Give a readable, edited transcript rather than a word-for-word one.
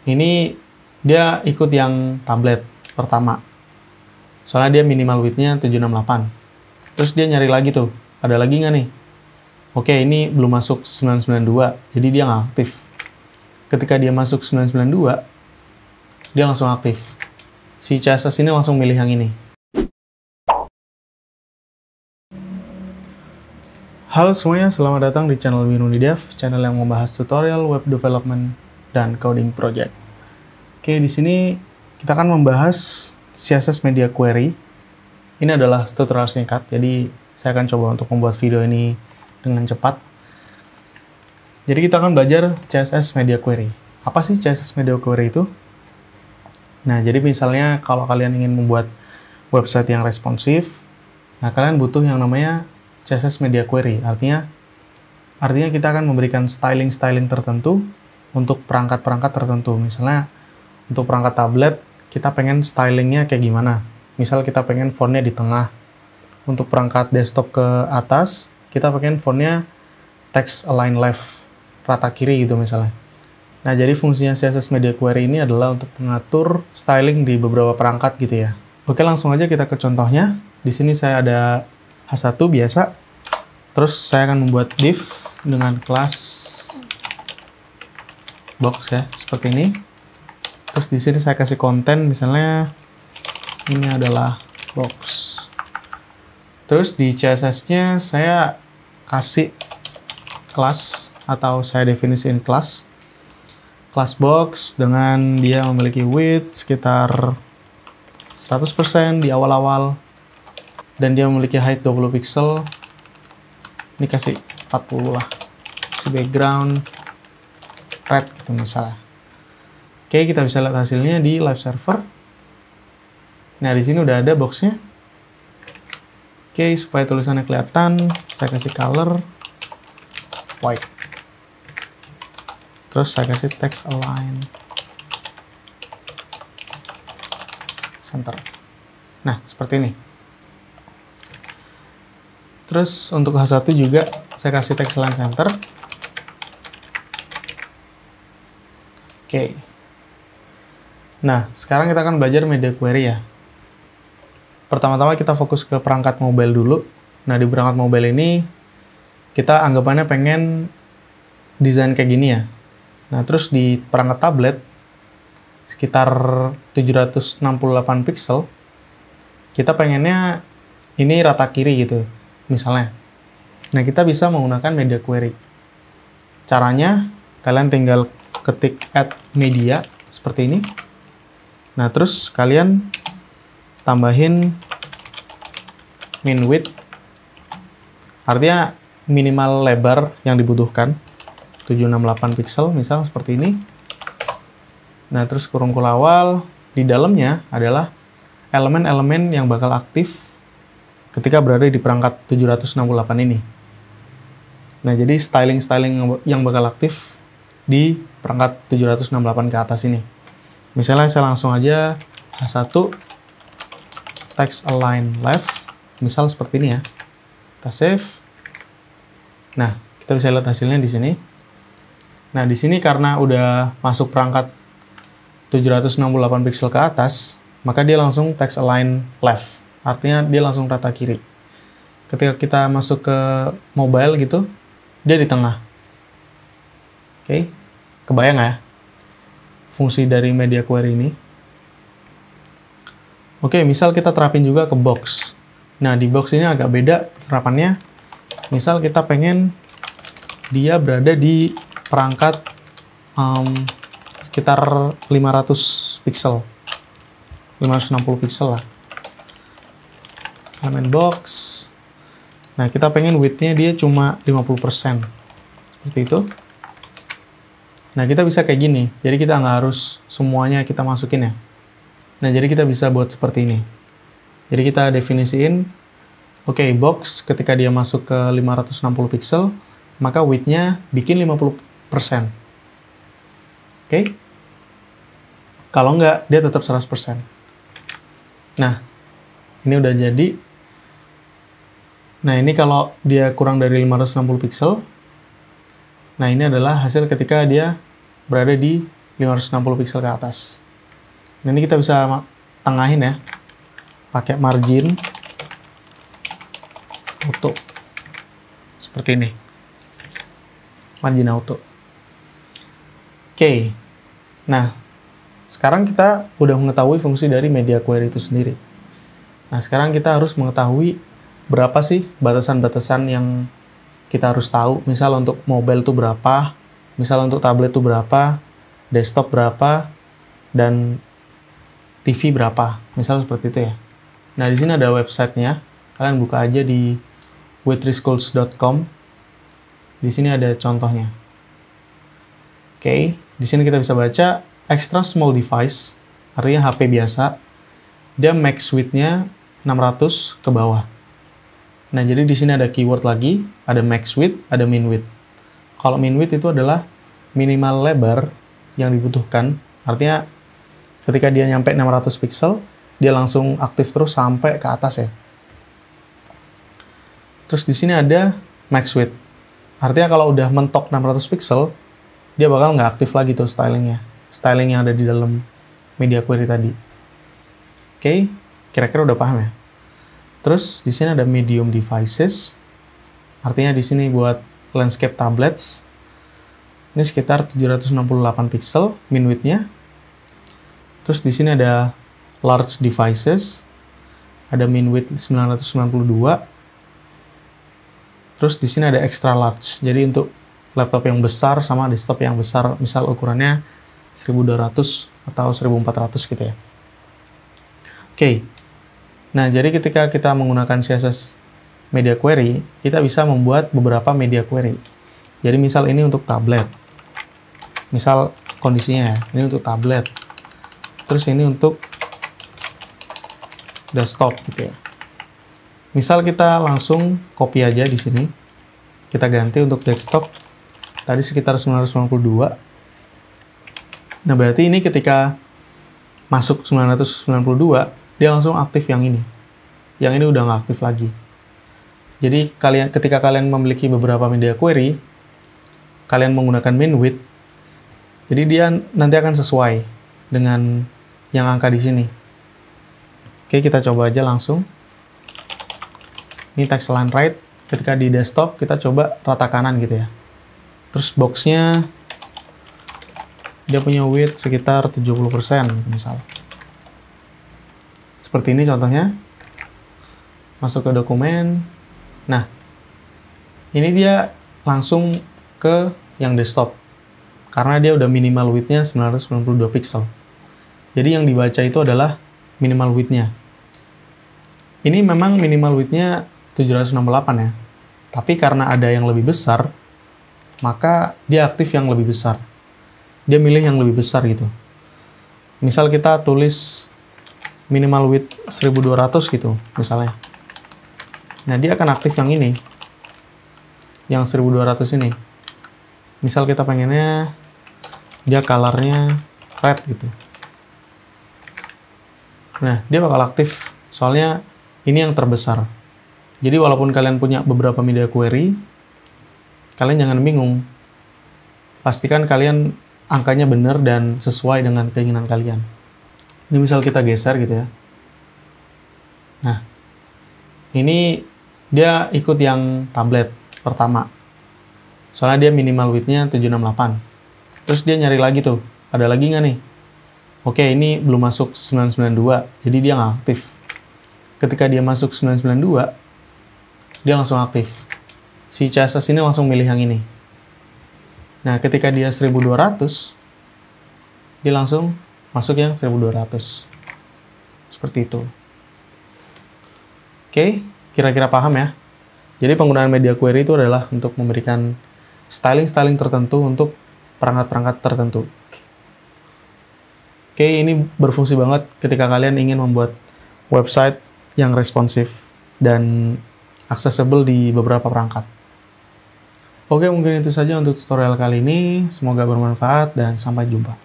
Ini dia ikut yang tablet pertama. Soalnya dia minimal width-nya 768. Terus dia nyari lagi tuh, ada lagi nggak nih? Oke, ini belum masuk 992, jadi dia nggak aktif. Ketika dia masuk 992, dia langsung aktif. Si CSS ini langsung milih yang ini. Halo semuanya, selamat datang di channel Winunidev, channel yang membahas tutorial web development dan coding project. Oke, di sini kita akan membahas CSS Media Query. Ini adalah tutorial singkat, jadi saya akan coba untuk membuat video ini dengan cepat. Jadi kita akan belajar CSS Media Query. Apa sih CSS Media Query itu? Nah, jadi misalnya kalau kalian ingin membuat website yang responsif, nah kalian butuh yang namanya CSS Media Query. Artinya kita akan memberikan styling tertentu untuk perangkat-perangkat tertentu. Misalnya untuk perangkat tablet, kita pengen stylingnya kayak gimana. Misal kita pengen fontnya di tengah. Untuk perangkat desktop ke atas, kita pengen fontnya text align left, rata kiri gitu misalnya. Nah, jadi fungsinya CSS Media Query ini adalah untuk mengatur styling di beberapa perangkat gitu ya. Oke, langsung aja kita ke contohnya. Di sini saya ada H1 biasa. Terus saya akan membuat div dengan kelas box ya, seperti ini. Terus di sini saya kasih konten, misalnya ini adalah box. Terus di CSS-nya saya kasih kelas atau saya definisiin kelas box dengan dia memiliki width sekitar 100% di awal-awal dan dia memiliki height 20 pixel. Ini kasih 40 lah. Kasih background red gitu misalnya. Oke, kita bisa lihat hasilnya di live server. Nah, di sini udah ada boxnya. Oke, supaya tulisannya kelihatan, saya kasih color white. Terus saya kasih text align center. Nah, seperti ini. Terus untuk H1 juga saya kasih text align center. Oke. Nah, sekarang kita akan belajar media query ya. Pertama-tama kita fokus ke perangkat mobile dulu. Nah, di perangkat mobile ini kita anggapannya pengen desain kayak gini ya. Nah, terus di perangkat tablet sekitar 768 pixel, kita pengennya ini rata kiri gitu, misalnya. Nah, kita bisa menggunakan media query. Caranya, kalian tinggal ketik add media, seperti ini. Nah, terus kalian tambahin min width, artinya minimal lebar yang dibutuhkan, 768 pixel, misal seperti ini. Nah, terus kurung awal, di dalamnya adalah elemen-elemen yang bakal aktif ketika berada di perangkat 768 ini. Nah, jadi styling-styling yang bakal aktif di perangkat 768 ke atas ini. Misalnya saya langsung aja H1 text align left, misal seperti ini ya. Kita save. Nah, kita bisa lihat hasilnya di sini. Nah, di sini karena udah masuk perangkat 768 pixel ke atas, maka dia langsung text align left. Artinya dia langsung rata kiri. Ketika kita masuk ke mobile gitu, dia di tengah. Oke, kebayang ya fungsi dari media query ini? Oke, misal kita terapin juga ke box. Nah, di box ini agak beda penerapannya. Misal kita pengen dia berada di perangkat sekitar 500 pixel. 560 pixel lah. Elemen box. Nah, kita pengen width-nya dia cuma 50%. Seperti itu. Nah, kita bisa kayak gini. Jadi kita nggak harus semuanya kita masukin ya. Nah, jadi kita bisa buat seperti ini. Jadi kita definisiin, oke, box ketika dia masuk ke 560 pixel, maka width-nya bikin 50%. Oke? Kalau nggak, dia tetap 100%. Nah, ini udah jadi. Nah, ini kalau dia kurang dari 560 pixel, nah ini adalah hasil ketika dia berada di 560 pixel ke atas. Nah, ini kita bisa tengahin ya, pakai margin auto seperti ini, margin auto. Oke, nah sekarang kita udah mengetahui fungsi dari media query itu sendiri. Nah, sekarang kita harus mengetahui berapa sih batasan-batasan yang kita harus tahu. Misal untuk mobile itu berapa, misal untuk tablet itu berapa, desktop berapa, dan TV berapa. Misal seperti itu ya. Nah, di sini ada websitenya. Kalian buka aja di withrschools.com. Di sini ada contohnya. Oke, di sini kita bisa baca extra small device, artinya HP biasa. Dia max width-nya 600 ke bawah. Nah, jadi di sini ada keyword lagi, ada max width, ada min width. Kalau min width itu adalah minimal lebar yang dibutuhkan. Artinya ketika dia nyampe 600 pixel, dia langsung aktif terus sampai ke atas ya. Terus di sini ada max width. Artinya kalau udah mentok 600 pixel, dia bakal nggak aktif lagi tuh stylingnya. Styling yang ada di dalam media query tadi. Oke, kira-kira udah paham ya? Terus di sini ada medium devices. Artinya di sini buat landscape tablets. Ini sekitar 768 pixel min width-nya. Terus di sini ada large devices. Ada min width 992. Terus di sini ada extra large. Jadi untuk laptop yang besar sama desktop yang besar, misal ukurannya 1200 atau 1400 gitu ya. Oke. Nah, jadi ketika kita menggunakan CSS media query, kita bisa membuat beberapa media query. Jadi misal ini untuk tablet. Misal kondisinya ya, ini untuk tablet. Terus ini untuk desktop gitu ya. Misal kita langsung copy aja di sini. Kita ganti untuk desktop. Tadi sekitar 992. Nah, berarti ini ketika masuk 992, dia langsung aktif yang ini. Yang ini udah nggak aktif lagi. Jadi ketika kalian memiliki beberapa media query, kalian menggunakan min width, jadi dia nanti akan sesuai dengan yang angka di sini. Oke, kita coba aja langsung. Ini text align right. Ketika di desktop, kita coba rata kanan gitu ya. Terus box-nya, dia punya width sekitar 70% misal. Seperti ini contohnya. Masuk ke dokumen. Nah, ini dia langsung ke yang desktop. Karena dia udah minimal width-nya 992 pixel. Jadi yang dibaca itu adalah minimal width-nya. Ini memang minimal width-nya 768 ya. Tapi karena ada yang lebih besar, maka dia aktif yang lebih besar. Dia milih yang lebih besar gitu. Misal kita tulis minimal width 1200 gitu misalnya. Nah, dia akan aktif yang ini. Yang 1200 ini. Misal kita pengennya dia color-nya red gitu. Nah, dia bakal aktif. Soalnya ini yang terbesar. Jadi walaupun kalian punya beberapa media query, kalian jangan bingung. Pastikan kalian angkanya benar dan sesuai dengan keinginan kalian. Ini misal kita geser gitu ya. Nah, ini dia ikut yang tablet pertama. Soalnya dia minimal width-nya 768. Terus dia nyari lagi tuh, ada lagi nggak nih? Oke, ini belum masuk 992, jadi dia nggak aktif. Ketika dia masuk 992, dia langsung aktif. Si CSS ini langsung milih yang ini. Nah, ketika dia 1200, dia langsung masuk yang 1200. Seperti itu. Oke, kira-kira paham ya? Jadi penggunaan media query itu adalah untuk memberikan styling-styling tertentu untuk perangkat-perangkat tertentu. Oke, ini berfungsi banget ketika kalian ingin membuat website yang responsif dan accessible di beberapa perangkat. Oke, mungkin itu saja untuk tutorial kali ini. Semoga bermanfaat dan sampai jumpa.